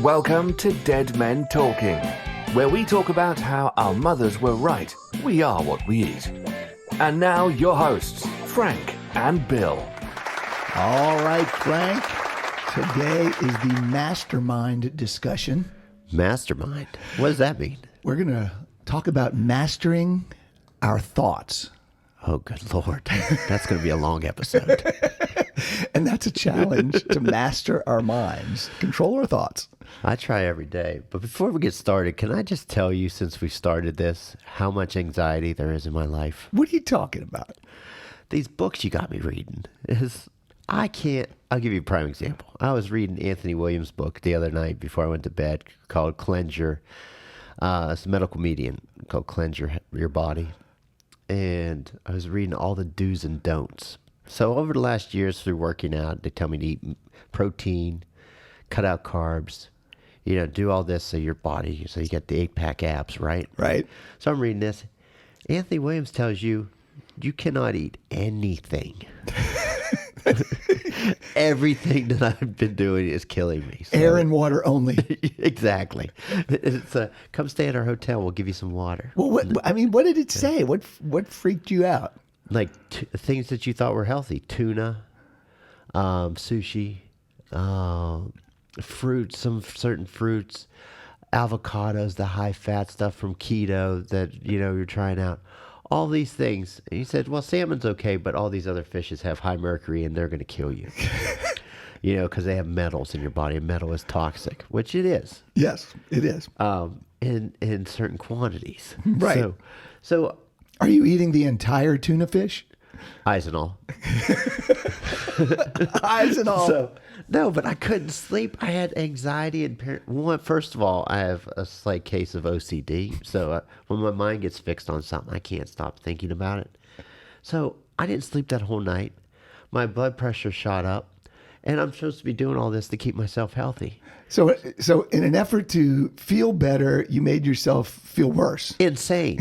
Welcome to Dead Men Talking, where we talk about how our mothers were right. We are what we eat. And now your hosts, Frank and Bill. All right, Frank. Today is the Mastermind discussion. Mastermind? What does that mean? We're going to talk about mastering our thoughts. Oh, good Lord. That's going to be a long episode. And that's a challenge to master our minds, control our thoughts. I try every day. But before we get started, can I just tell you, since we started this, how much anxiety there is in my life? What are you talking about? These books you got me reading. I'll give you a prime example. I was reading Anthony Williams' book the other night before I went to bed called Cleanse Your, it's a medical medium called Cleanse Your Body. And I was reading all the do's and don'ts. So over the last years through working out, they tell me to eat protein, cut out carbs, do all this so your body, so you get the 8-pack abs, right? Right. So I'm reading this. Anthony Williams tells you cannot eat anything. Everything that I've been doing is killing me. So. Air and water only. Exactly. It's come stay at our hotel. We'll give you some water. Well, what did it say? What freaked you out? Like things that you thought were healthy: tuna, sushi, fruits, some certain fruits, avocados, the high fat stuff from keto that you're trying out. All these things. And he said, well, salmon's okay, but all these other fishes have high mercury and they're going to kill you. Because they have metals in your body, and metal is toxic, which it is. Yes, it is. In certain quantities. Right. So are you eating the entire tuna fish? Eyes and all. Eyes and all. No, but I couldn't sleep. I had anxiety and first of all, I have a slight case of OCD. So when my mind gets fixed on something, I can't stop thinking about it. So I didn't sleep that whole night. My blood pressure shot up, and I'm supposed to be doing all this to keep myself healthy. So in an effort to feel better, you made yourself feel worse. Insane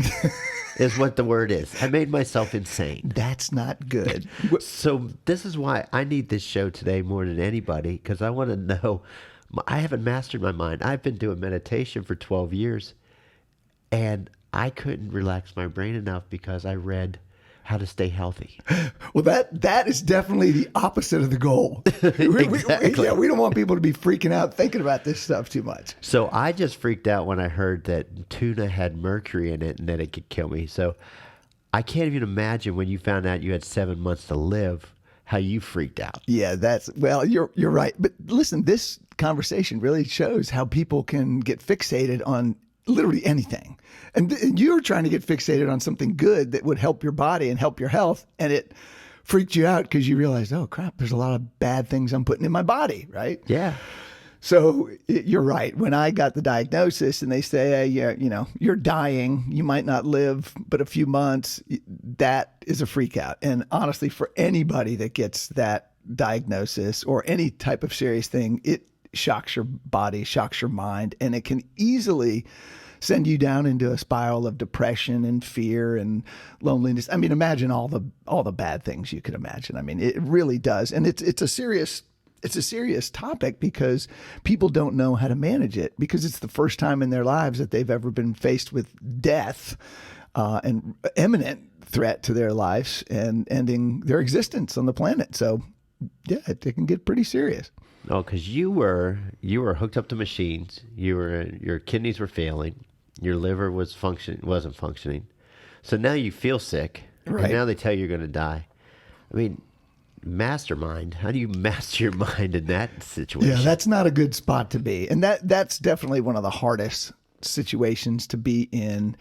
is what the word is. I made myself insane. That's not good. So this is why I need this show today more than anybody, because I want to know. I haven't mastered my mind. I've been doing meditation for 12 years, and I couldn't relax my brain enough because I read how to stay healthy. Well, that is definitely the opposite of the goal. Exactly. We don't want people to be freaking out thinking about this stuff too much. So I just freaked out when I heard that tuna had mercury in it and that it could kill me. So I can't even imagine when you found out you had 7 months to live, how you freaked out. Yeah, you're right. But listen, this conversation really shows how people can get fixated on literally anything. And you're trying to get fixated on something good that would help your body and help your health. And it freaked you out because you realized, oh, crap, there's a lot of bad things I'm putting in my body, right? Yeah. So you're right. When I got the diagnosis and they say, you're dying, you might not live but a few months, that is a freak out. And honestly, for anybody that gets that diagnosis or any type of serious thing, it shocks your body, shocks your mind, and it can easily send you down into a spiral of depression and fear and loneliness. I mean, imagine all the bad things you could imagine. I mean, it really does. And it's a serious topic because people don't know how to manage it, because it's the first time in their lives that they've ever been faced with death, and imminent threat to their lives and ending their existence on the planet. So yeah, it can get pretty serious. Oh, because you were hooked up to machines. Your kidneys were failing. Your liver wasn't functioning. So now you feel sick. Right. And now they tell you you're going to die. I mean, mastermind. How do you master your mind in that situation? Yeah, that's not a good spot to be. And that's definitely one of the hardest situations to be in,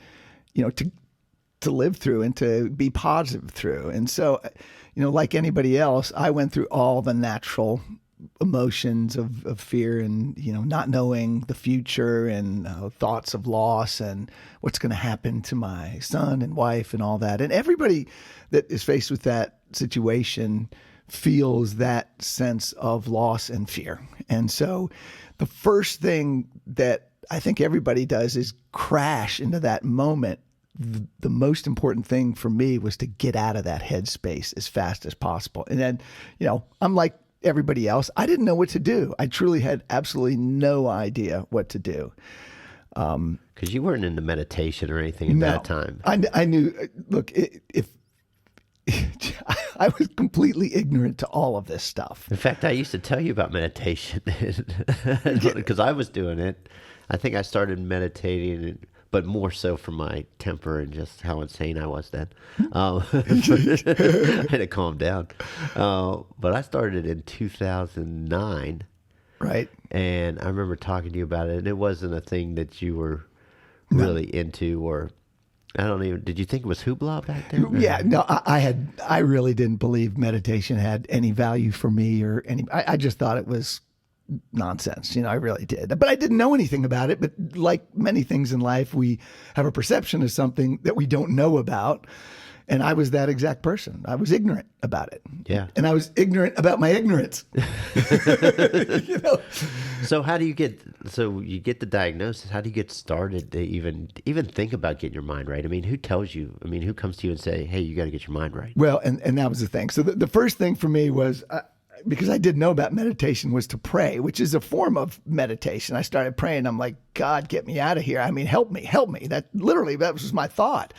to live through and to be positive through. And so, like anybody else, I went through all the natural emotions of fear and, not knowing the future and thoughts of loss and what's going to happen to my son and wife and all that. And everybody that is faced with that situation feels that sense of loss and fear. And so the first thing that I think everybody does is crash into that moment. The most important thing for me was to get out of that headspace as fast as possible. And then, I'm like everybody else, I didn't know what to do. I truly had absolutely no idea what to do. Because you weren't into meditation or anything at that time. I knew, look, if I was completely ignorant to all of this stuff. In fact, I used to tell you about meditation because I was doing it. I think I started meditating, but more so for my temper and just how insane I was then. I had to calm down. But I started in 2009. Right. And I remember talking to you about it, and it wasn't a thing that you were really into, or did you think it was hoopla back then? Yeah, no, I really didn't believe meditation had any value for me or I just thought it was nonsense. I really did. But I didn't know anything about it. But like many things in life, we have a perception of something that we don't know about. And I was that exact person. I was ignorant about it. Yeah. And I was ignorant about my ignorance. So you get the diagnosis. How do you get started to even think about getting your mind right? I mean, who tells you? I mean, who comes to you and say, hey, you got to get your mind right? Well, and that was the thing. So the first thing for me was, because I didn't know about meditation, was to pray, which is a form of meditation. I started praying. I'm like, God, get me out of here. I mean, help me. That was my thought.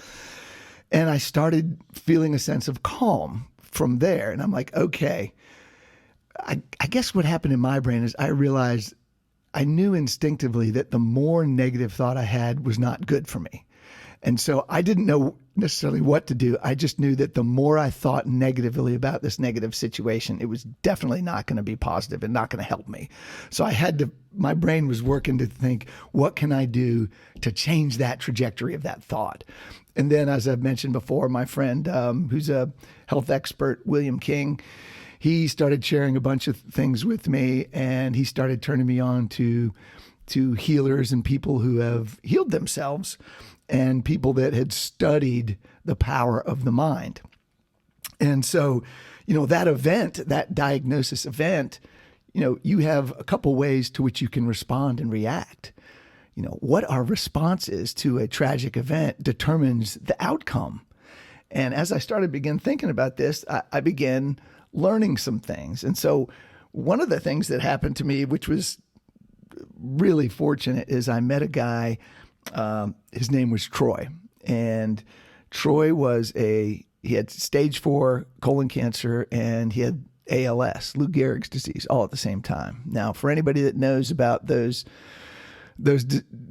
And I started feeling a sense of calm from there. And I'm like, okay, I guess what happened in my brain is I realized I knew instinctively that the more negative thought I had was not good for me. And so I didn't know necessarily what to do. I just knew that the more I thought negatively about this negative situation, it was definitely not going to be positive and not going to help me. So my brain was working to think, what can I do to change that trajectory of that thought? And then, as I've mentioned before, my friend, who's a health expert, William King, he started sharing a bunch of things with me, and he started turning me on to healers and people who have healed themselves and people that had studied the power of the mind. And so, that diagnosis event, you have a couple ways to which you can respond and react. What our response is to a tragic event determines the outcome. And as I began thinking about this, I began learning some things. And so one of the things that happened to me, which was really fortunate, is I met a guy, his name was Troy. And Troy he had stage 4 colon cancer and he had ALS, Lou Gehrig's disease, all at the same time. Now, for anybody that knows about those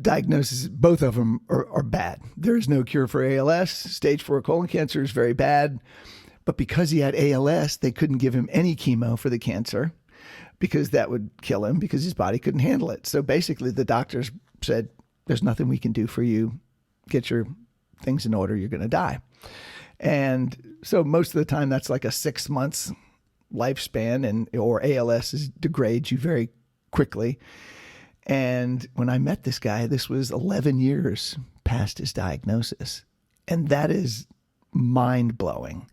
diagnoses, both of them are bad. There is no cure for ALS. Stage 4 colon cancer is very bad. But because he had ALS, they couldn't give him any chemo for the cancer because that would kill him because his body couldn't handle it. So basically the doctors said, there's nothing we can do for you. Get your things in order. You're going to die. And so most of the time that's like a 6 months lifespan, or ALS degrades you very quickly. And when I met this guy, this was 11 years past his diagnosis. And that is mind-blowing.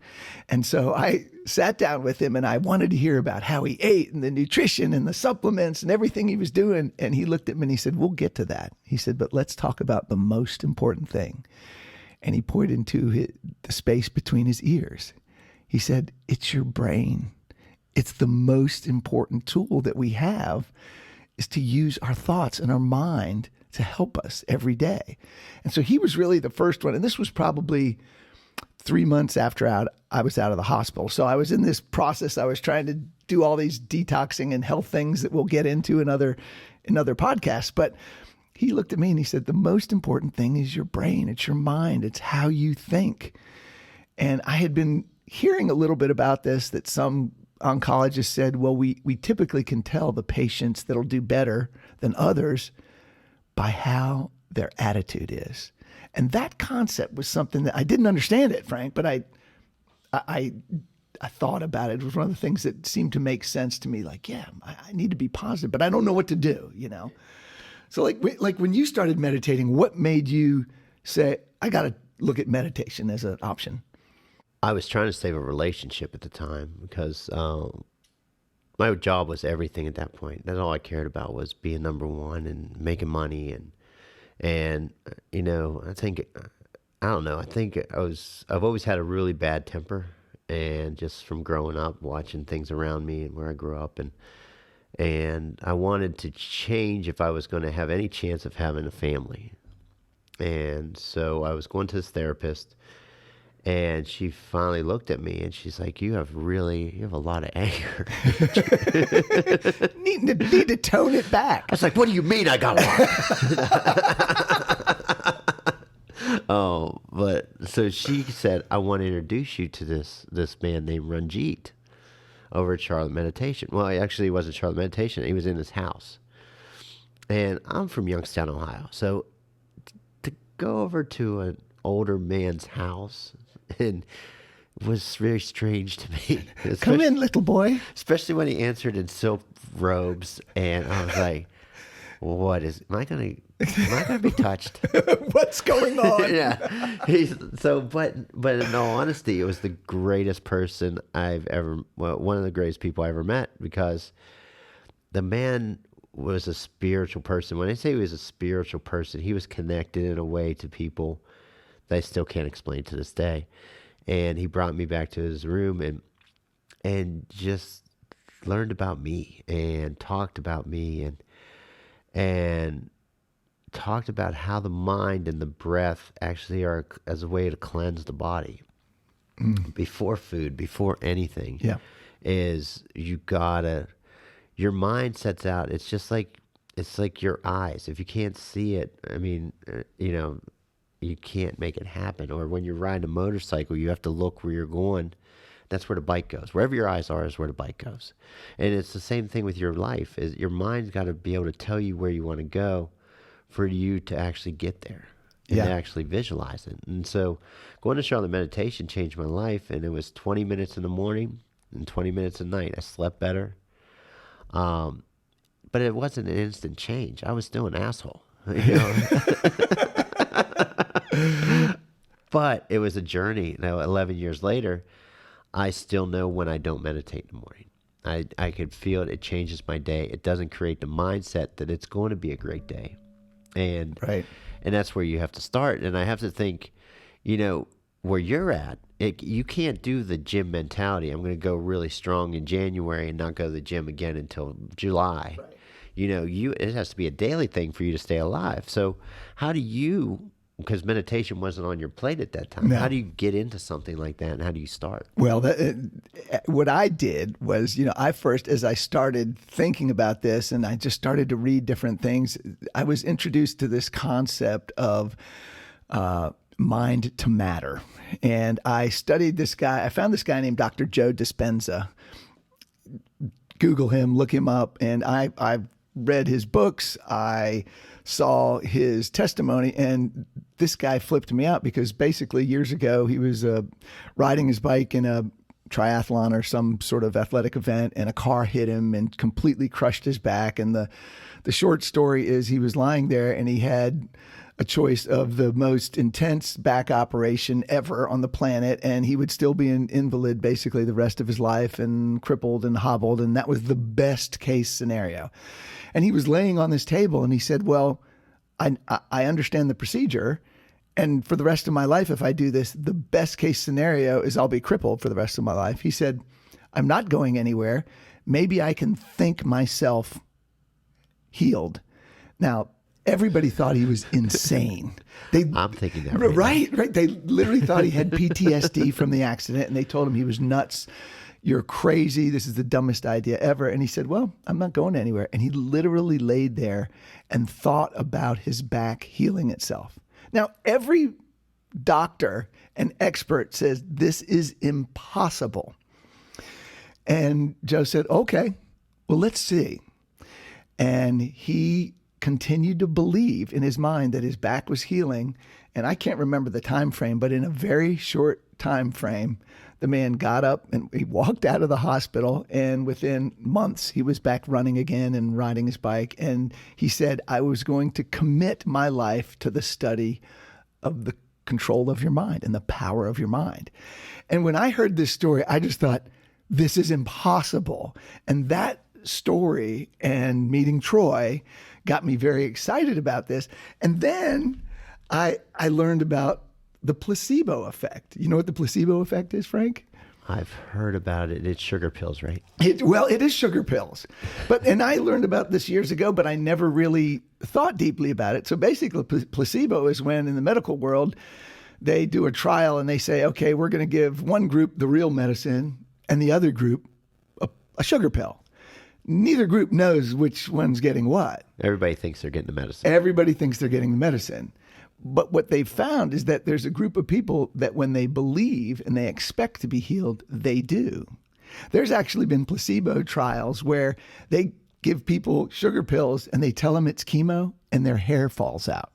And so I sat down with him and I wanted to hear about how he ate and the nutrition and the supplements and everything he was doing. And he looked at me and he said, we'll get to that. He said, but let's talk about the most important thing. And he pointed into the space between his ears. He said, it's your brain. It's the most important tool that we have, is to use our thoughts and our mind to help us every day. And so he was really the first one. And this was probably 3 months after I was out of the hospital. So I was in this process. I was trying to do all these detoxing and health things that we'll get into in other podcasts. But he looked at me and he said, the most important thing is your brain. It's your mind. It's how you think. And I had been hearing a little bit about this, that some oncologists said, well, we typically can tell the patients that'll do better than others by how their attitude is. And that concept was something that I didn't understand it, Frank, but I thought about it. It was one of the things that seemed to make sense to me. Like, yeah, I need to be positive, but I don't know what to do, So like when you started meditating, what made you say, I got to look at meditation as an option? I was trying to save a relationship at the time because my job was everything at that point. That's all I cared about, was being number one and making money. And I think I've always had a really bad temper. and just from growing up, watching things around me and where I grew up, and I wanted to change if I was going to have any chance of having a family. And so I was going to this therapist, and she finally looked at me and she's like, you have a lot of anger. Need to tone it back. I was like, what do you mean I got a lot? Oh, but so she said, I want to introduce you to this man named Ranjit over at Charlotte Meditation. Well, actually, it wasn't Charlotte Meditation. He was in his house. And I'm from Youngstown, Ohio. So to go over to an older man's house and was very strange to me. Come in, little boy. Especially when he answered in silk robes. And I was like, am I gonna be touched? What's going on? Yeah. But in all honesty, it was the greatest person one of the greatest people I ever met, because the man was a spiritual person. When I say he was a spiritual person, he was connected in a way to people that I still can't explain to this day. And he brought me back to his room and just learned about me and talked about me and talked about how the mind and the breath actually are as a way to cleanse the body. Before food, before anything. Yeah. Is your mind sets out, it's like your eyes. If you can't see it, I mean, you can't make it happen. Or when you're riding a motorcycle, you have to look where you're going. That's where the bike goes. Wherever your eyes are is where the bike goes. And it's the same thing with your life. Is your mind's got to be able to tell you where you want to go for you to actually get there and to actually visualize it. And so going to Charlotte Meditation changed my life. And it was 20 minutes in the morning and 20 minutes at night. I slept better. But it wasn't an instant change. I was still an asshole. But it was a journey. Now, 11 years later, I still know when I don't meditate in the morning. I could feel it. It changes my day. It doesn't create the mindset that it's going to be a great day. And that's where you have to start. And I have to think, where you're at, you can't do the gym mentality. I'm going to go really strong in January and not go to the gym again until July. Right. It has to be a daily thing for you to stay alive. So how do you, because meditation wasn't on your plate at that time, how do you get into something like that, and how do you start? Well, what I did was, I first, as I started thinking about this and I just started to read different things, I was introduced to this concept of mind to matter. And I studied this guy. I found this guy named Dr. Joe Dispenza. Google him, look him up, and I've read his books. I saw his testimony, and this guy flipped me out because basically years ago he was riding his bike in a triathlon or some sort of athletic event, and a car hit him and completely crushed his back. And the short story is he was lying there and he had a choice of the most intense back operation ever on the planet, and he would still be an invalid basically the rest of his life and crippled and hobbled, and that was the best case scenario. And he was laying on this table and he said, well, I understand the procedure, and for the rest of my life, if I do this, the best case scenario is I'll be crippled for the rest of my life. He said, I'm not going anywhere. Maybe I can think myself healed. Now, everybody thought he was insane. I'm thinking that right. They literally thought he had PTSD from the accident, and they told him he was nuts. You're crazy. This is the dumbest idea ever. And he said, well, I'm not going anywhere. And he literally laid there and thought about his back healing itself. Now, every doctor and expert says this is impossible. And Joe said, okay, well, let's see. And he continued to believe in his mind that his back was healing. And I can't remember the time frame, but in a very short time frame, the man got up and he walked out of the hospital, and within months he was back running again and riding his bike. And he said, I was going to commit my life to the study of the control of your mind and the power of your mind. And when I heard this story, I just thought, this is impossible. And that story and meeting Troy got me very excited about this. And then I learned about the placebo effect. You know what the placebo effect is, Frank? I've heard about it. It's sugar pills, right? Well, it is sugar pills. And I learned about this years ago, but I never really thought deeply about it. So basically, placebo is when in the medical world, they do a trial and they say, okay, we're going to give one group the real medicine and the other group a sugar pill. Neither group knows which one's getting what. Everybody thinks they're getting the medicine. Everybody thinks they're getting the medicine. But what they've found is that there's a group of people that when they believe and they expect to be healed, they do. There's actually been placebo trials where they give people sugar pills and they tell them it's chemo and their hair falls out.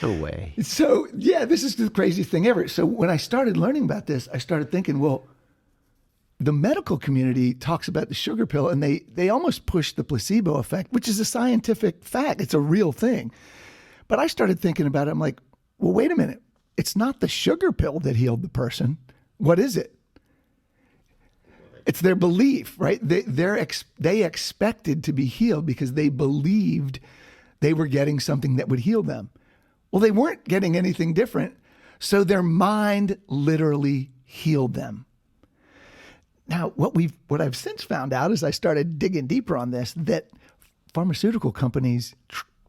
No way. So, yeah, this is the craziest thing ever. So when I started learning about this, I started thinking, well, the medical community talks about the sugar pill and they almost push the placebo effect, which is a scientific fact. It's a real thing. But I started thinking about it. I'm like, well, wait a minute. It's not the sugar pill that healed the person. What is it? It's their belief, right? They expected to be healed because they believed they were getting something that would heal them. Well, they weren't getting anything different. So their mind literally healed them. Now, what I've since found out as I started digging deeper on this, that pharmaceutical companies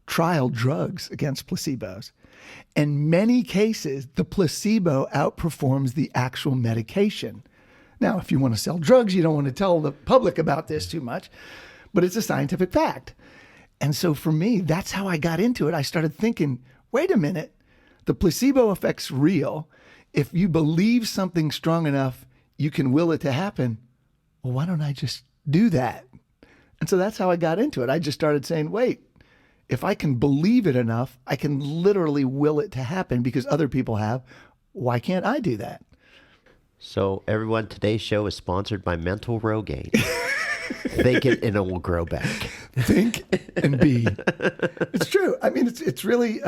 trial drugs against placebos. In many cases, the placebo outperforms the actual medication. Now, if you want to sell drugs, you don't want to tell the public about this too much, but it's a scientific fact. And so for me, that's how I got into it. I started thinking, wait a minute, the placebo effect's real. If you believe something strong enough, you can will it to happen. Well, why don't I just do that? And so that's how I got into it. I just started saying, wait, if I can believe it enough, I can literally will it to happen because other people have. Why can't I do that? So everyone, today's show is sponsored by Mental Rogaine. Think it and it will grow back. Think and be. It's true. I mean, it's really,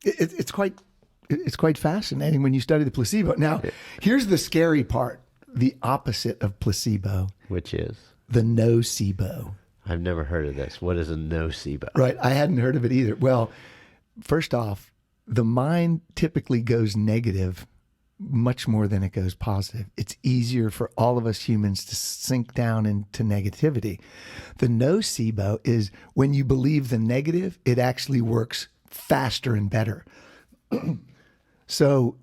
it's quite fascinating when you study the placebo. Now, here's the scary part, the opposite of placebo. Which is? The nocebo. I've never heard of this. What is a nocebo? Right. I hadn't heard of it either. Well, first off, the mind typically goes negative much more than it goes positive. It's easier for all of us humans to sink down into negativity. The nocebo is when you believe the negative, it actually works faster and better. So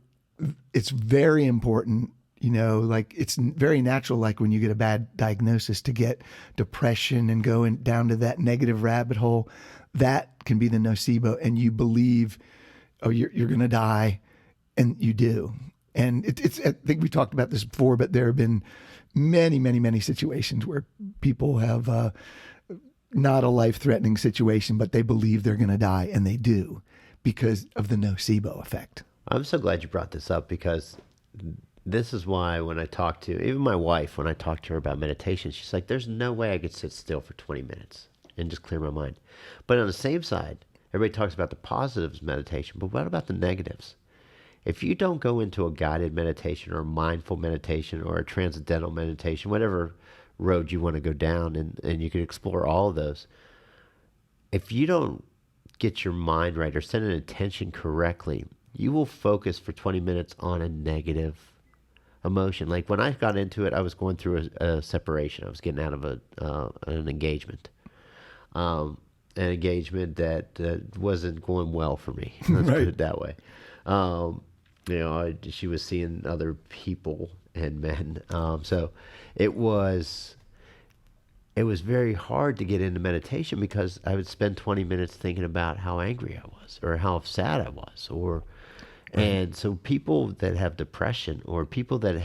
it's very important, like it's very natural, like when you get a bad diagnosis, to get depression and go down to that negative rabbit hole. That can be the nocebo, and you believe, oh, you're going to die, and you do. And I think we talked about this before, but there have been many, many, many situations where people have not a life-threatening situation, but they believe they're going to die, and they do because of the nocebo effect. I'm so glad you brought this up because this is why when I talk to, even my wife, when I talk to her about meditation, she's like, there's no way I could sit still for 20 minutes and just clear my mind. But on the same side, everybody talks about the positives of meditation, but what about the negatives? If you don't go into a guided meditation or a mindful meditation or a transcendental meditation, whatever road you want to go down, and you can explore all of those, if you don't get your mind right or set an intention correctly, you will focus for 20 minutes on a negative emotion. Like when I got into it, I was going through a separation. I was getting out of an engagement. An engagement that wasn't going well for me. Let's put it that way. She was seeing other people and men. So it was very hard to get into meditation because I would spend 20 minutes thinking about how angry I was or how sad I was. And so people that have depression or people that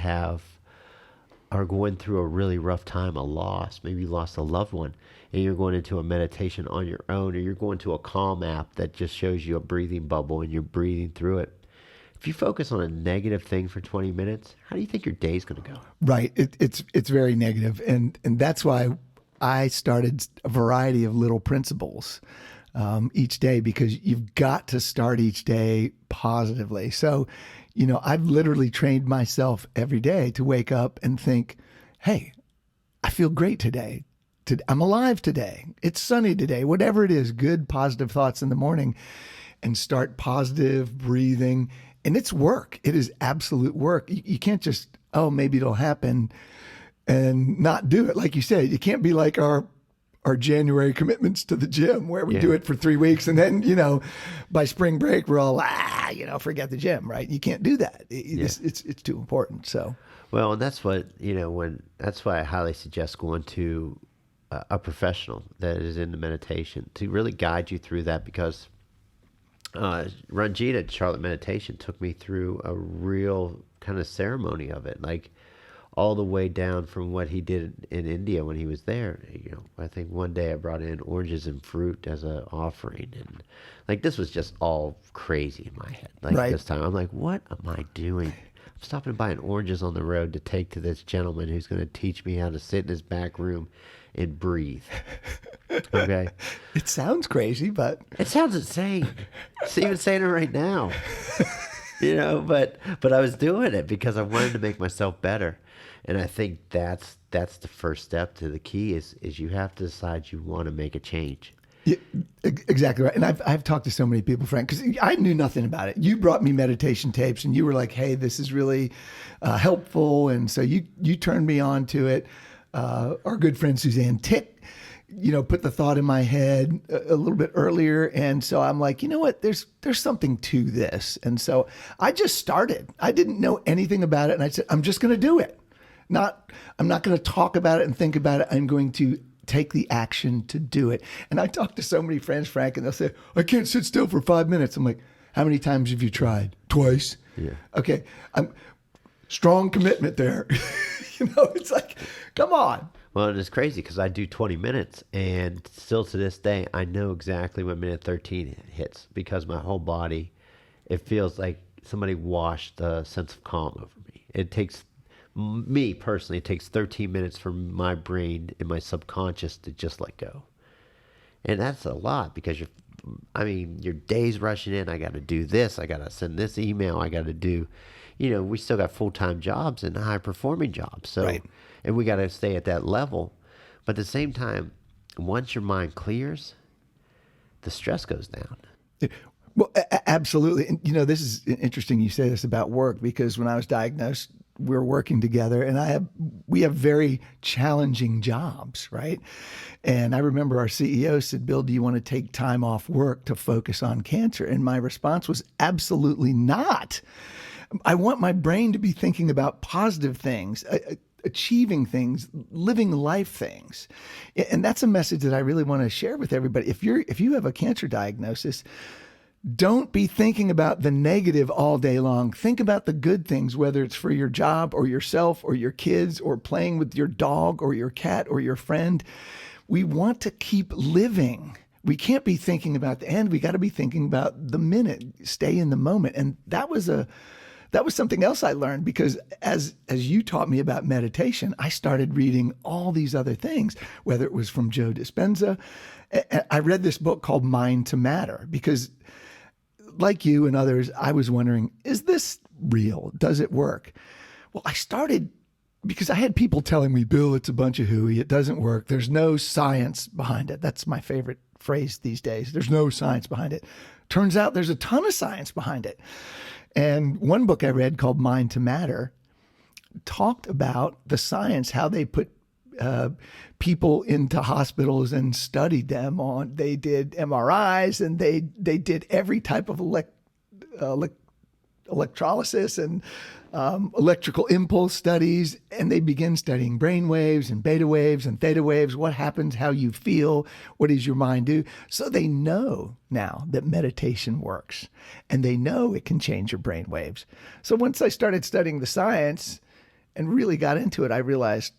are going through a really rough time, a loss, maybe you lost a loved one, and you're going into a meditation on your own, or you're going to a Calm app that just shows you a breathing bubble and you're breathing through it. If you focus on a negative thing for 20 minutes, how do you think your day's going to go? Right. It's very negative. And that's why I started a variety of little principles each day, because you've got to start each day positively. So, I've literally trained myself every day to wake up and think, hey, I feel great today. I'm alive today. It's sunny today. Whatever it is, good, positive thoughts in the morning, and start positive breathing. And it's work. It is absolute work. You can't just, oh, maybe it'll happen and not do it. Like you said, you can't be like our January commitments to the gym where we do it for 3 weeks. And then, by spring break, we're all, forget the gym, right? You can't do that. It's too important. So, well, and that's what, that's why I highly suggest going to a professional that is into meditation to really guide you through that, because Ranjit at Charlotte Meditation took me through a real kind of ceremony of it, like all the way down from what he did in India when he was there. I think one day I brought in oranges and fruit as an offering, and like this was just all crazy in my head. Like this time, I'm like, what am I doing? I'm stopping and buying oranges on the road to take to this gentleman who's going to teach me how to sit in his back room and breathe. Okay. It sounds crazy, but it sounds insane. It's even saying it right now. But I was doing it because I wanted to make myself better. And I think that's the first step to the key is you have to decide you want to make a change. Yeah, exactly right. And I've talked to so many people, Frank, because I knew nothing about it. You brought me meditation tapes and you were like, hey, this is really helpful. And so you turned me on to it. Our good friend Suzanne Tick, put the thought in my head a little bit earlier. And so I'm like, you know what, there's something to this. And so I just started. I didn't know anything about it. And I said, I'm just going to do it. I'm not going to talk about it and think about it. I'm going to take the action to do it. And I talk to so many friends, Frank, and they'll say, I can't sit still for 5 minutes. I'm like, how many times have you tried? Twice. Yeah. Okay. I'm strong commitment there. It's like, come on. Well, and it's crazy because I do 20 minutes and still to this day, I know exactly when minute 13 hits because my whole body, it feels like somebody washed a sense of calm over me. It takes me personally, it takes 13 minutes for my brain and my subconscious to just let go. And that's a lot because your day's rushing in. I got to do this. I got to send this email. I got to do, we still got full-time jobs and high-performing jobs. So, right. And we got to stay at that level. But at the same time, once your mind clears, the stress goes down. Well, absolutely. And, this is interesting you say this about work because when I was diagnosed, we were working together and we have very challenging jobs, right? And I remember our CEO said, Bill, do you want to take time off work to focus on cancer? And my response was absolutely not. I want my brain to be thinking about positive things, achieving things, living life things. And that's a message that I really want to share with everybody. If you have a cancer diagnosis, don't be thinking about the negative all day long. Think about the good things, whether it's for your job or yourself or your kids or playing with your dog or your cat or your friend. We want to keep living. We can't be thinking about the end. We got to be thinking about the minute, stay in the moment. And that was something else I learned because as you taught me about meditation, I started reading all these other things, whether it was from Joe Dispenza. I read this book called Mind to Matter because like you and others, I was wondering, is this real? Does it work? Well, I started because I had people telling me, Bill, it's a bunch of hooey. It doesn't work. There's no science behind it. That's my favorite phrase these days. There's no science behind it. Turns out there's a ton of science behind it. And one book I read called Mind to Matter talked about the science, how they put people into hospitals and studied them on. They did MRIs and they did every type of electrolysis and electrical impulse studies, and they begin studying brain waves and beta waves and theta waves, what happens, how you feel, what does your mind do. So they know now that meditation works, and they know it can change your brain waves. So once I started studying the science and really got into it, I realized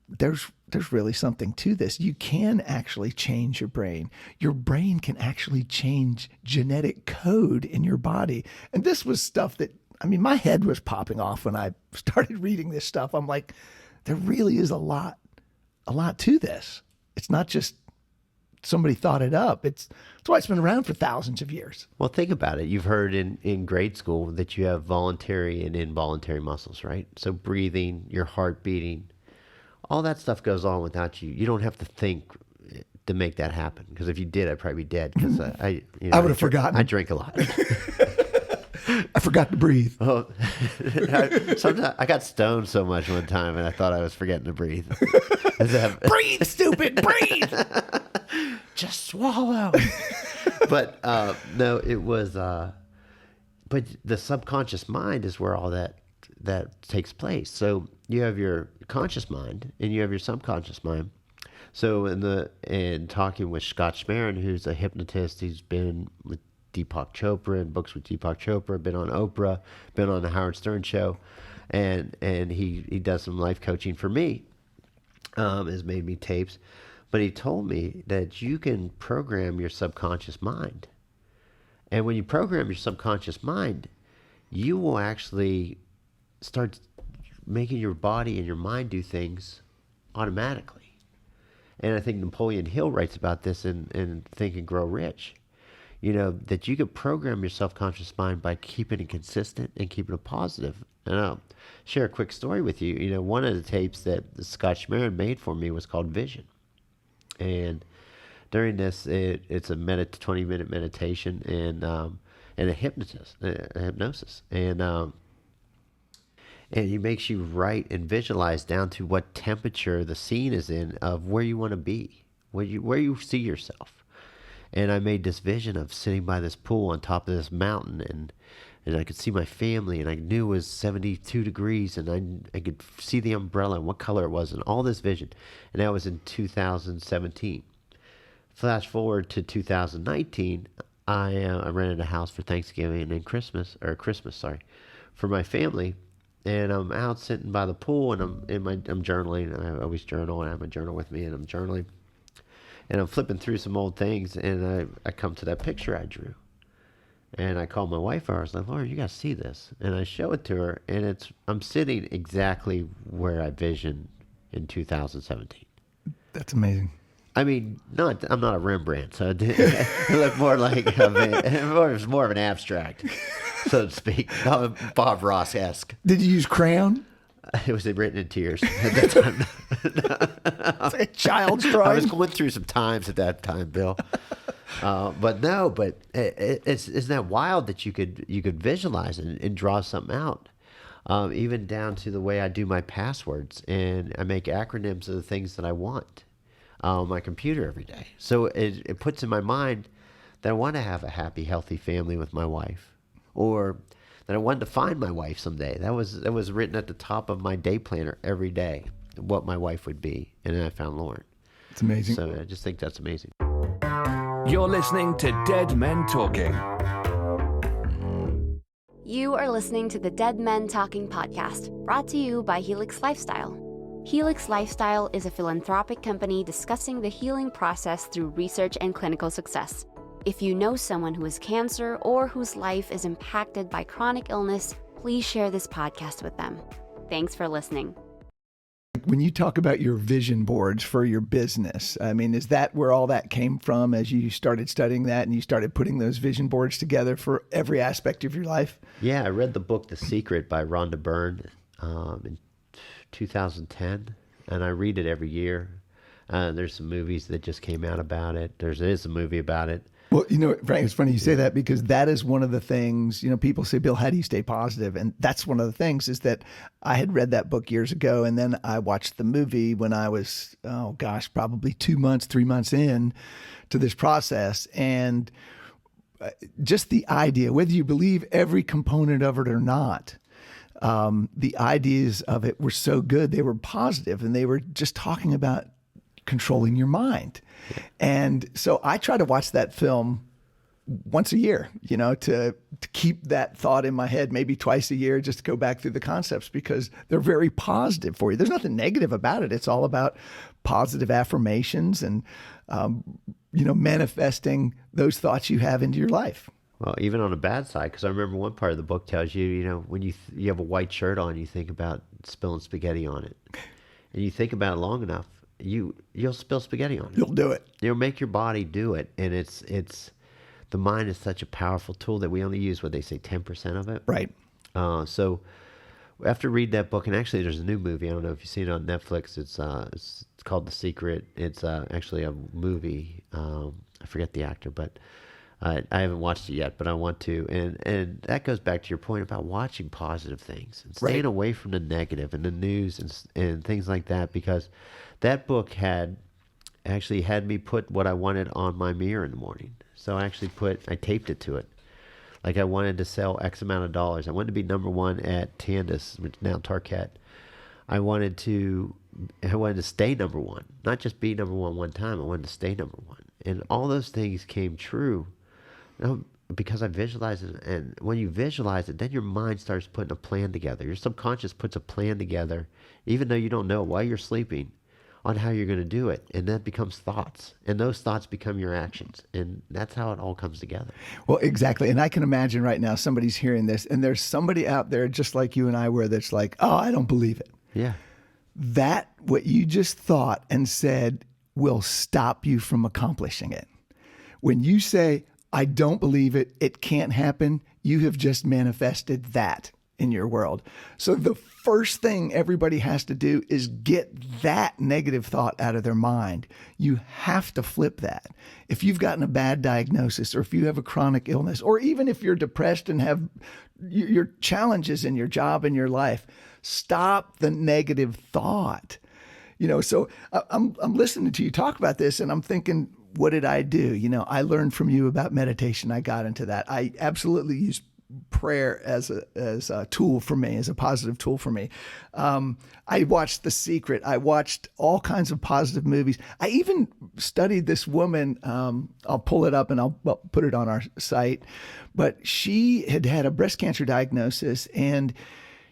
there's really something to this. You can actually change your brain. Your brain can actually change genetic code in your body. And this was stuff that, my head was popping off when I started reading this stuff. I'm like, there really is a lot to this. It's not just somebody thought it up. That's why it's been around for thousands of years. Well, think about it. You've heard in grade school that you have voluntary and involuntary muscles, right? So breathing, your heart beating, all that stuff goes on without you. You don't have to think to make that happen. Because if you did, I'd probably be dead. Because I would have forgotten. I drink a lot. I forgot to breathe. Oh, sometimes I got stoned so much one time, and I thought I was forgetting to breathe. Breathe, stupid, breathe. Just swallow. But no, it was. But the subconscious mind is where all that takes place. So you have your conscious mind and you have your subconscious mind. So in talking with Scott Schmerin, who's a hypnotist, he's been with Deepak Chopra and books with Deepak Chopra, been on Oprah, been on the Howard Stern show, and he does some life coaching for me. Has made me tapes, but he told me that you can program your subconscious mind, and when you program your subconscious mind, you will actually start making your body and your mind do things automatically. And I think Napoleon Hill writes about this in Think and Grow Rich. You know, that you could program your subconscious mind by keeping it consistent and keeping it positive. And I'll share a quick story with you. You know, one of the tapes that Scott Schmerin made for me was called Vision. And during this, it's a 20-minute meditation and a hypnosis. And he makes you write and visualize down to what temperature the scene is in of where you want to be, where you see yourself. And I made this vision of sitting by this pool on top of this mountain, and I could see my family, and I knew it was 72 degrees, and I could see the umbrella and what color it was, and all this vision. And that was in 2017. Flash forward to 2019, I rented a house for Thanksgiving and Christmas, for my family. And I'm out sitting by the pool, and I'm journaling. I always journal, and I have my journal with me, and I'm journaling. And I'm flipping through some old things, and I come to that picture I drew. And I called my wife over. I was like, Laura, you got to see this. And I show it to her, and I'm sitting exactly where I visioned in 2017. That's amazing. I mean, I'm not a Rembrandt, so it looked more like it was more of an abstract, so to speak, Bob Ross-esque. Did you use crayon? It was written in tears at that time. It's like a child's drawing. I was going through some times at that time, Bill. But isn't that wild that you could visualize and draw something out, even down to the way I do my passwords, and I make acronyms of the things that I want on my computer every day. So it puts in my mind that I want to have a happy, healthy family with my wife, or that I wanted to find my wife someday. That was written at the top of my day planner every day, what my wife would be. And then I found Lauren. It's amazing. So I just think that's amazing. You're listening to Dead Men Talking. You are listening to the Dead Men Talking podcast, brought to you by Helix Lifestyle. Helix Lifestyle is a philanthropic company discussing the healing process through research and clinical success. If you know someone who has cancer or whose life is impacted by chronic illness, please share this podcast with them. Thanks for listening. When you talk about your vision boards for your business, I mean, is that where all that came from as you started studying that and you started putting those vision boards together for every aspect of your life? Yeah, I read the book The Secret by Rhonda Byrne in 2010, and I read it every year. There's some movies that just came out about it. There is a movie about it. Well, you know, Frank, it's funny you say that because that is one of the things, you know, people say, Bill, how do you stay positive? And that's one of the things is that I had read that book years ago, and then I watched the movie when I was, probably 3 months in to this process. And just the idea, whether you believe every component of it or not, the ideas of it were so good. They were positive, and they were just talking about controlling your mind. And so I try to watch that film once a year, you know, to keep that thought in my head, maybe twice a year, just to go back through the concepts because they're very positive for you. There's nothing negative about it. It's all about positive affirmations and, manifesting those thoughts you have into your life. Well, even on the bad side, because I remember one part of the book tells you, you know, when you have a white shirt on, you think about spilling spaghetti on it. And you think about it long enough, you'll spill spaghetti on it. You'll do it. You'll make your body do it. And it's the mind is such a powerful tool that we only use, what they say, 10% of it. Right. So after read that book, and actually there's a new movie. I don't know if you've seen it on Netflix. It's called The Secret. It's actually a movie. I forget the actor, but I haven't watched it yet, but I want to. And that goes back to your point about watching positive things and staying away from the negative and the news and things like that, because that book actually had me put what I wanted on my mirror in the morning. So I taped it to it. Like I wanted to sell X amount of dollars. I wanted to be number one at Tandis, which now Tarkett. I wanted to stay number one, not just be number one time. I wanted to stay number one. And all those things came true because I visualized it. And when you visualize it, then your mind starts putting a plan together. Your subconscious puts a plan together, even though you don't know while you're sleeping, on how you're going to do it. And that becomes thoughts. And those thoughts become your actions. And that's how it all comes together. Well, exactly. And I can imagine right now somebody's hearing this, and there's somebody out there just like you and I were that's like, oh, I don't believe it. Yeah. That, what you just thought and said, will stop you from accomplishing it. When you say, I don't believe it, it can't happen, you have just manifested that in your world. So the first thing everybody has to do is get that negative thought out of their mind. You have to flip that. If you've gotten a bad diagnosis, or if you have a chronic illness, or even if you're depressed and have your challenges in your job and your life, stop the negative thought. So I'm listening to you talk about this, and I'm thinking, what did I do? I learned from you about meditation. I got into that. I absolutely use prayer as a tool for me, as a positive tool for me. I watched The Secret. I watched all kinds of positive movies. I even studied this woman. I'll pull it up and I'll put it on our site. But she had a breast cancer diagnosis, and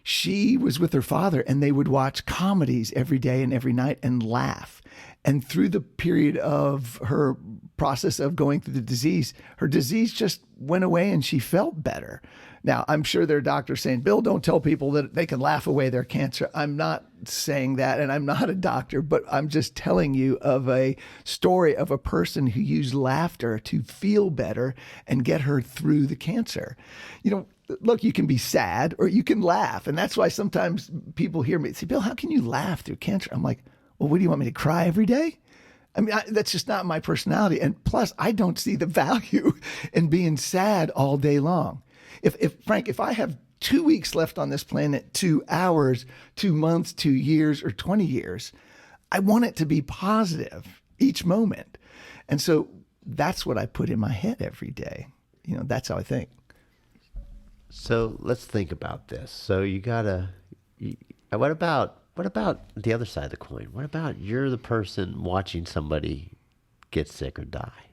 she was with her father, and they would watch comedies every day and every night and laugh. And through the period of her process of going through the disease, her disease just went away and she felt better. Now, I'm sure there are doctors saying, Bill, don't tell people that they can laugh away their cancer. I'm not saying that, and I'm not a doctor, but I'm just telling you of a story of a person who used laughter to feel better and get her through the cancer. Look, you can be sad or you can laugh. And that's why sometimes people hear me say, Bill, how can you laugh through cancer? I'm like, well, what do you want me to cry every day? I mean, that's just not my personality. And plus, I don't see the value in being sad all day long. Frank, if I have 2 weeks left on this planet, 2 hours, 2 months, 2 years, or 20 years, I want it to be positive each moment. And so that's what I put in my head every day. That's how I think. So let's think about this. So what about the other side of the coin? What about you're the person watching somebody get sick or die,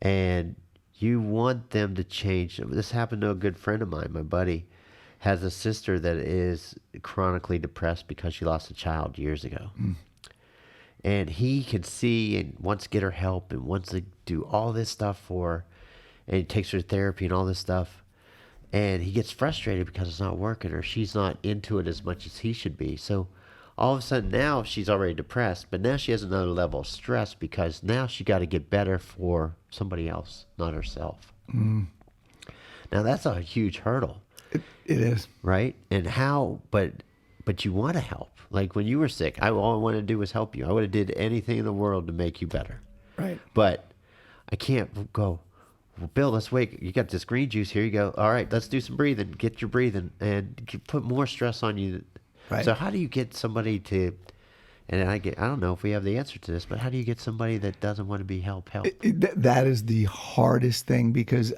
and you want them to change? This happened to a good friend of mine. My buddy has a sister that is chronically depressed because she lost a child years ago. And he can see and wants to get her help and wants to do all this stuff for her, and he takes her to therapy and all this stuff. And he gets frustrated because it's not working, or she's not into it as much as he should be. So all of a sudden now she's already depressed, but now she has another level of stress because now she got to get better for somebody else, not herself. Now that's a huge hurdle. It is. Right? And but you want to help. Like when you were sick, all I wanted to do was help you. I would have did anything in the world to make you better. Right. But I can't go, well, Bill, let's wake. You got this green juice here. You go, all right, let's do some breathing. Get your breathing and put more stress on you. Right. So how do you get somebody to, and I don't know if we have the answer to this, but how do you get somebody that doesn't want to be helped? That is the hardest thing, because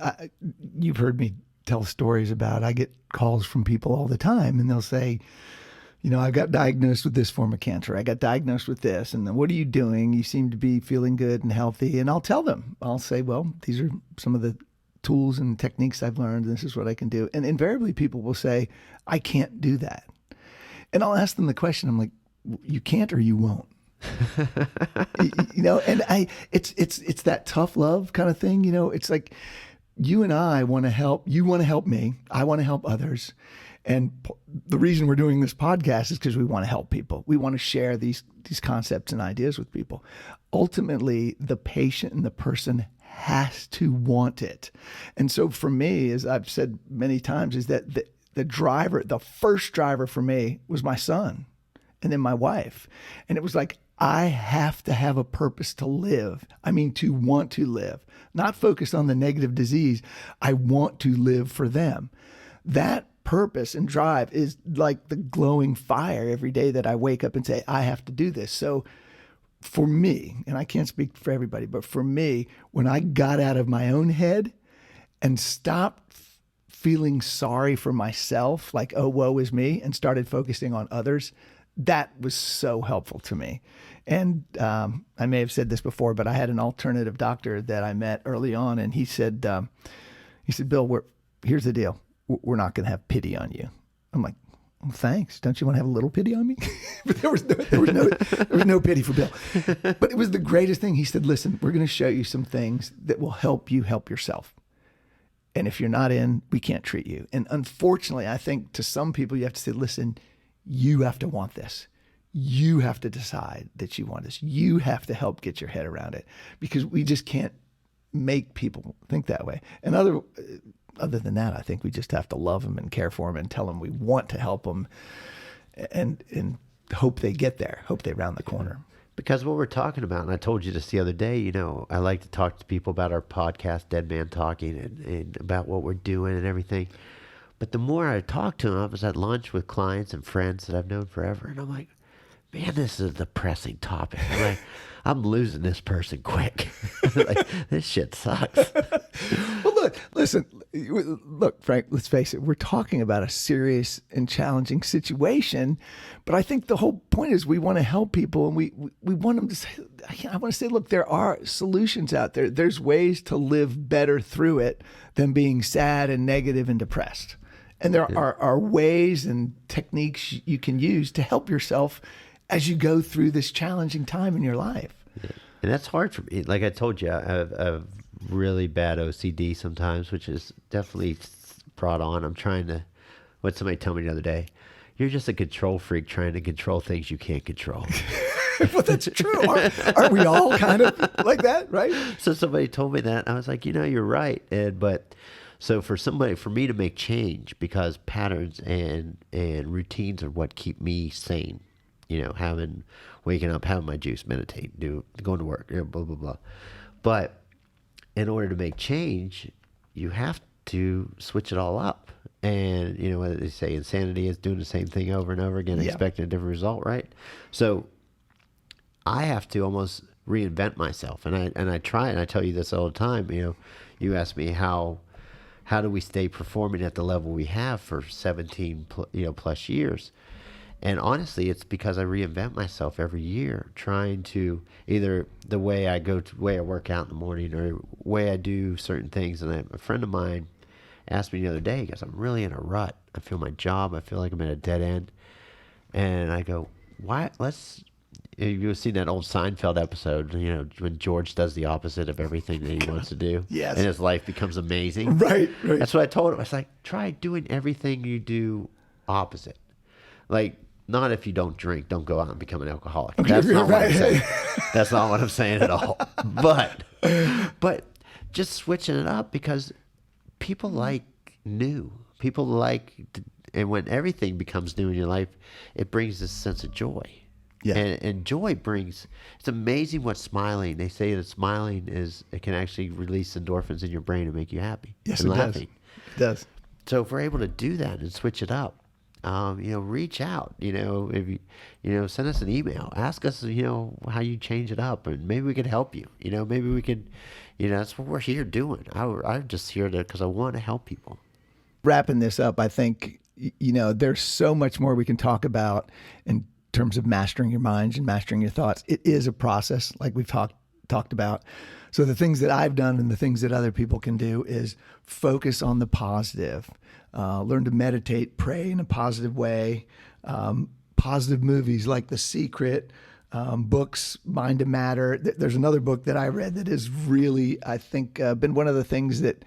you've heard me tell stories about, I get calls from people all the time, and they'll say, I got diagnosed with this form of cancer. I got diagnosed with this. And then what are you doing? You seem to be feeling good and healthy. And I'll tell them, I'll say, well, these are some of the tools and techniques I've learned. This is what I can do. And invariably people will say, I can't do that. And I'll ask them the question. I'm like, you can't or you won't. And it's that tough love kind of thing. It's like you and I want to help. You want to help me. I want to help others. And the reason we're doing this podcast is because we want to help people. We want to share these concepts and ideas with people. Ultimately, the patient and the person has to want it. And so for me, as I've said many times, is that the first driver for me was my son and then my wife. And it was like, I have to have a purpose to live. I mean, to want to live, not focus on the negative disease. I want to live for them. That purpose and drive is like the glowing fire every day that I wake up and say, I have to do this. So for me, and I can't speak for everybody, but for me, when I got out of my own head and stopped feeling sorry for myself, like, oh, woe is me, and started focusing on others, that was so helpful to me. And I may have said this before, but I had an alternative doctor that I met early on, and he said, Bill, here's the deal. We're not going to have pity on you. I'm like, well, thanks. Don't you want to have a little pity on me? But there was no pity for Bill. But it was the greatest thing. He said, listen, we're going to show you some things that will help you help yourself. And if you're not in, we can't treat you. And unfortunately, I think to some people, you have to say, listen, you have to want this. You have to decide that you want this. You have to help get your head around it, because we just can't make people think that way. And other than that, I think we just have to love them and care for them and tell them we want to help them, and hope they get there, hope they round the corner. Because what we're talking about, and I told you this the other day, I like to talk to people about our podcast, Dead Man Talking, and about what we're doing and everything. But the more I talk to them, I was at lunch with clients and friends that I've known forever, and I'm like, man, this is a depressing topic. I'm losing this person quick. Like, this shit sucks. Well, look, Frank, let's face it. We're talking about a serious and challenging situation, but I think the whole point is we want to help people, and we want them to say, I want to say, look, there are solutions out there. There's ways to live better through it than being sad and negative and depressed. And there are ways and techniques you can use to help yourself as you go through this challenging time in your life. Yeah. And that's hard for me. Like I told you, I have really bad OCD sometimes, which is definitely brought on. I'm trying to, what somebody told me the other day, you're just a control freak trying to control things you can't control. Well, that's true. Aren't we all kind of like that, right? So somebody told me that. I was like, you're right. But so for me to make change, because patterns and routines are what keep me sane. Waking up, having my juice, meditate, going to work, blah, blah, blah. But in order to make change, you have to switch it all up. And, what they say, insanity is doing the same thing over and over again, expecting a different result, right? So I have to almost reinvent myself. And I try, and I tell you this all the time, you ask me how do we stay performing at the level we have for 17 plus years. And honestly, it's because I reinvent myself every year, trying to either the way I work out in the morning, or way I do certain things. And a friend of mine asked me the other day, because I'm really in a rut. I feel my job, I feel like I'm at a dead end. And I go, why? You've seen that old Seinfeld episode, when George does the opposite of everything that he wants to do. Yes. And his life becomes amazing. Right. That's what I told him. I was like, try doing everything you do opposite. Like, not if you don't drink, don't go out and become an alcoholic. Okay, That's not what I'm right. saying. That's not what I'm saying at all. But just switching it up, because people like new. People like, and when everything becomes new in your life, it brings this sense of joy. Yeah. And joy brings, it's amazing what smiling, they say that smiling it can actually release endorphins in your brain and make you happy. Yes, and it laughing. does. It does. So if we're able to do that and switch it up, reach out, if you, send us an email, ask us, how you change it up, and maybe we can help you, maybe we can, that's what we're here doing. I'm just here because I want to help people. Wrapping this up, I think, there's so much more we can talk about in terms of mastering your minds and mastering your thoughts. It is a process, like we've talked about. So the things that I've done and the things that other people can do is focus on the positive, learn to meditate, pray in a positive way, positive movies like The Secret, books, Mind to Matter. There's another book that I read that has really, I think, been one of the things that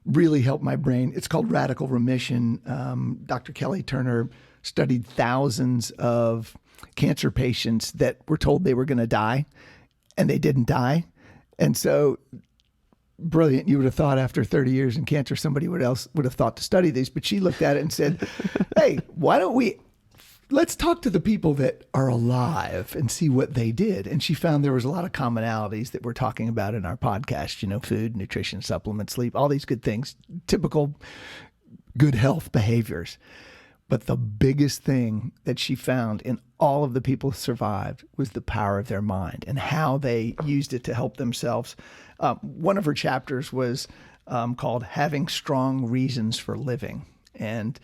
really helped my brain. It's called Radical Remission. Dr. Kelly Turner studied thousands of cancer patients that were told they were going to die, and they didn't die. And so, brilliant. You would have thought after 30 years in cancer, somebody else would have thought to study these. But she looked at it and said, hey, why don't we let's talk to the people that are alive and see what they did. And she found there was a lot of commonalities that we're talking about in our podcast, food, nutrition, supplement, sleep, all these good things, typical good health behaviors. But the biggest thing that she found in all of the people who survived was the power of their mind and how they used it to help themselves. One of her chapters was called Having Strong Reasons for Living. And,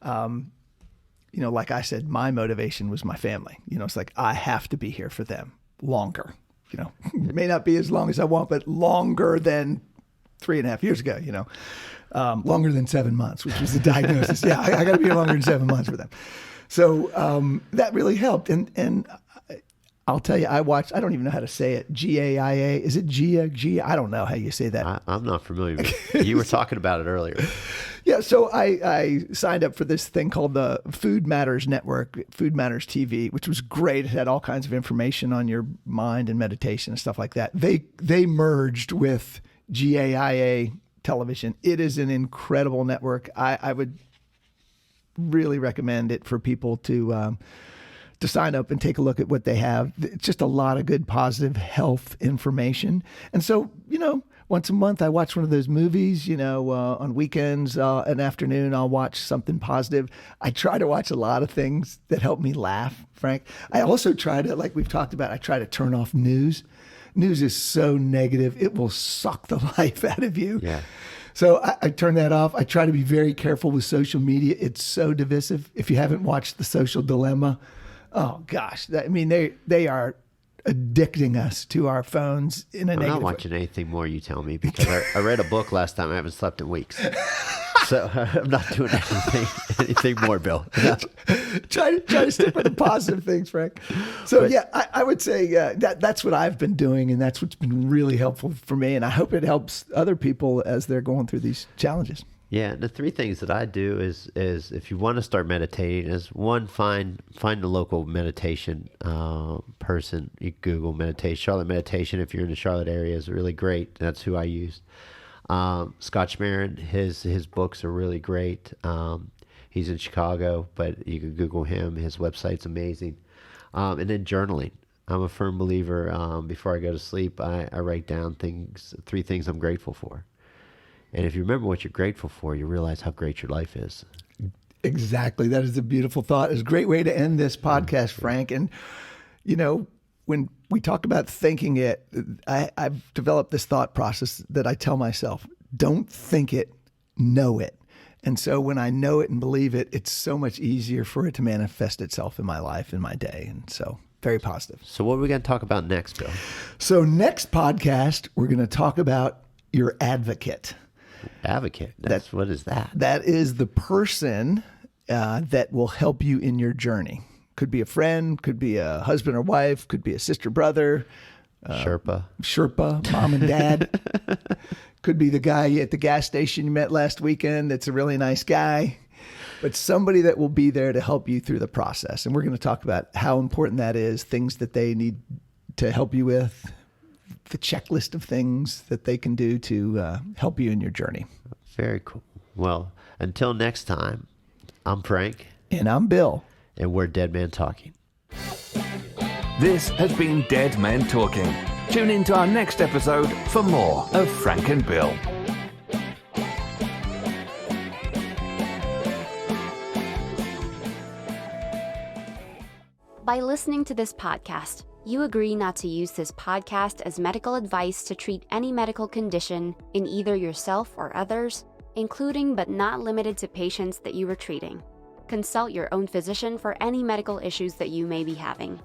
like I said, my motivation was my family. It's like, I have to be here for them longer. It may not be as long as I want, but longer than 3.5 years ago, longer than 7 months, which was the diagnosis. Yeah, I got to be here longer than 7 months for them. So that really helped. And I'll tell you, I don't even know how to say it. GAIA. Is it GIA? I don't know how you say that. I'm not familiar with it. You were talking about it earlier. Yeah, so I signed up for this thing called the Food Matters Network, Food Matters TV, which was great. It had all kinds of information on your mind and meditation and stuff like that. They merged with GAIA television. It is an incredible network. I would really recommend it for people to sign up and take a look at what they have. It's just a lot of good, positive health information. And so, once a month I watch one of those movies, on weekends, an afternoon, I'll watch something positive. I try to watch a lot of things that help me laugh, Frank. I also try to, like we've talked about, I try to turn off news. News is so negative. It will suck the life out of you. Yeah. So I turn that off. I try to be very careful with social media. It's so divisive. If you haven't watched The Social Dilemma, oh gosh, they are addicting us to our phones in a negative way. I'm not watching anything more, you tell me, because I read a book last time. I haven't slept in weeks. So I'm not doing anything more, Bill. No. Try to stick with the positive things, Frank. So I would say that's what I've been doing, and that's what's been really helpful for me. And I hope it helps other people as they're going through these challenges. Yeah, the 3 things that I do is if you want to start meditating, is one, find a local meditation person. You Google meditation, Charlotte Meditation. If you're in the Charlotte area, is really great. That's who I used. Scott Schmerin, his books are really great. He's in Chicago, but you can Google him. His website's amazing. And then journaling. I'm a firm believer. Before I go to sleep, I write down 3 things I'm grateful for. And if you remember what you're grateful for, you realize how great your life is. Exactly. That is a beautiful thought. It's a great way to end this podcast, Frank. And, when we talk about thinking it, I've developed this thought process that I tell myself, don't think it, know it. And so when I know it and believe it, it's so much easier for it to manifest itself in my life, in my day. And so very positive. So what are we going to talk about next, Bill? So next podcast, we're going to talk about your advocate. Advocate? What is that? That is the person that will help you in your journey. Could be a friend, could be a husband or wife, could be a sister, brother. Sherpa, mom and dad. Could be the guy at the gas station you met last weekend that's a really nice guy. But somebody that will be there to help you through the process. And we're going to talk about how important that is, things that they need to help you with, the checklist of things that they can do to help you in your journey. Very cool. Well, until next time, I'm Frank. And I'm Bill. And we're Dead Man Talking. This has been Dead Men Talking. Tune in to our next episode for more of Frank and Bill. By listening to this podcast, you agree not to use this podcast as medical advice to treat any medical condition in either yourself or others, including but not limited to patients that you are treating. Consult your own physician for any medical issues that you may be having.